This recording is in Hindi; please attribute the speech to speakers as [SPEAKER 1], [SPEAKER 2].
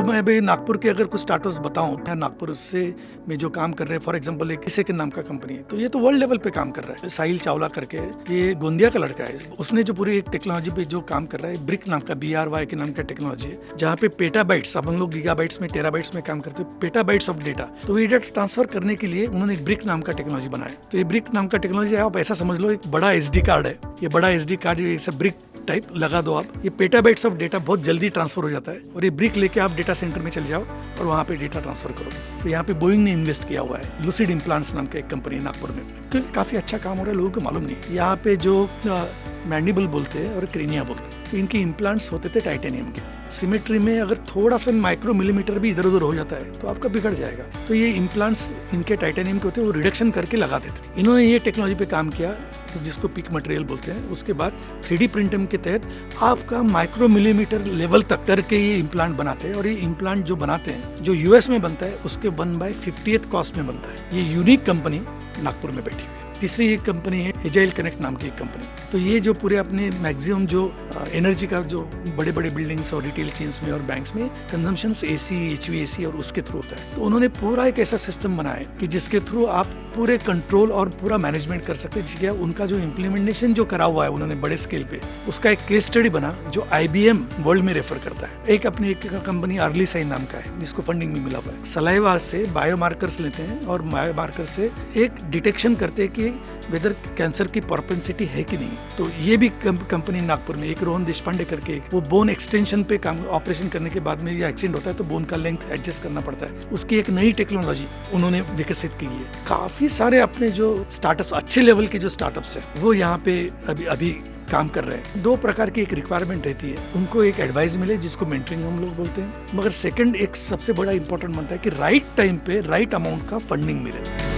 [SPEAKER 1] मैं अभी नागपुर के अगर कुछ स्टार्टअप्स बताऊं, नागपुर से में जो काम कर रहे हैं, फॉर एग्जांपल एक किसे के नाम का कंपनी है, तो ये तो वर्ल्ड लेवल पे काम कर रहा है। साहिल चावला करके, ये गोंदिया का लड़का है, उसने जो पूरी एक टेक्नोलॉजी पे जो काम कर रहा है, ब्रिक नाम का, BRY के नाम का टेक्नोलॉजी है, जहाँ पे पेटाबाइट्स, अब हम लोग गीगाबाइट्स में, टेराबाइट्स में काम करते हैं, पेटाबाइट्स ऑफ डेटा, तो ये डेटा ट्रांसफर करने के लिए उन्होंने एक ब्रिक नाम का टेक्नोलॉजी बनाया। तो ये ब्रिक नाम का टेक्नोलॉजी आप ऐसा समझ लो, एक बड़ा SD कार्ड है, ये बड़ा SD कार्ड, ये सब ब्रिक टाइप लगा दो आप, ये पेटाबाइट्स ऑफ डेटा बहुत जल्दी ट्रांसफर हो जाता है, और ये ब्रिक लेके आप डेटा सेंटर में चले जाओ और वहाँ पे डेटा ट्रांसफर करो। तो यहाँ पे बोइंग ने इन्वेस्ट किया हुआ है, लूसिड इम्प्लांट्स नाम का एक कंपनी है नागपुर में, क्योंकि काफी अच्छा काम हो रहा है, लोगों को मालूम नहीं। यहाँ पे जो मैंडिबल बोलते हैं और क्रेनिया बोलते हैं, तो इनके इम्प्लांट्स होते थे टाइटेनियम के। सिमेट्री में अगर थोड़ा सा माइक्रो मिलीमीटर भी इधर उधर हो जाता है तो आपका बिगड़ जाएगा, तो ये इम्प्लांट्स इनके टाइटेनियम के होते हैं, वो रिडक्शन करके लगाते थे। इन्होंने ये टेक्नोलॉजी पे काम किया जिसको पिक मटेरियल बोलते हैं। उसके बाद 3D प्रिंटिंग के तहत आपका माइक्रो मिलीमीटर लेवल तक करके ये इम्प्लांट बनाते हैं, और ये इम्प्लांट जो बनाते हैं, जो US में बनता है, उसके 1/50th कॉस्ट में बनता है। ये यूनिक कंपनी नागपुर में बैठी हुई है। तीसरी एक कंपनी है एजाइल कनेक्ट नाम की एक कंपनी, तो ये जो पूरे अपने मैक्सिमम जो एनर्जी का जो बड़े बड़े बिल्डिंग्स और रिटेल चेन्स में और बैंक्स में कंजम्पशंस AC, HVAC और उसके थ्रू होता है, तो उन्होंने पूरा एक ऐसा सिस्टम बनाया कि जिसके थ्रू आप पूरे कंट्रोल और पूरा मैनेजमेंट कर सकते हैं। उनका जो इम्प्लीमेंटेशन जो करा हुआ है उन्होंने बड़े स्केल पे, उसका एक केस स्टडी बना जो IBM वर्ल्ड में रेफर करता है। एक अपनी एक कंपनी अर्ली साइन नाम का है, जिसको फंडिंग भी मिला हुआ है। सलाइवा से बायोमार्कर्स लेते हैं और बायोमार्कर से एक डिटेक्शन करते हैं कि वेदर कैंसर की प्रोपेंसिटी है कि नहीं। तो ये भी कंपनी नागपुर में, एक रोहन देशपांडे करके, वो बोन एक्सटेंशन पे काम, ऑपरेशन करने के बाद में ये एक्सीडेंट होता है तो बोन का लेंथ एडजस्ट करना पड़ता है, उसकी एक नई टेक्नोलॉजी उन्होंने विकसित की है। काफी सारे अपने जो स्टार्टअप्स, अच्छे लेवल के जो स्टार्टअप्स है, वो यहाँ पे अभी काम कर रहे हैं। 2 प्रकार की एक रिक्वायरमेंट रहती है, उनको एक एडवाइस मिले जिसको मेंटरिंग हम लोग बोलते हैं, मगर सेकंड एक सबसे बड़ा इंपॉर्टेंट बनता है कि राइट टाइम पे राइट अमाउंट का फंडिंग मिले।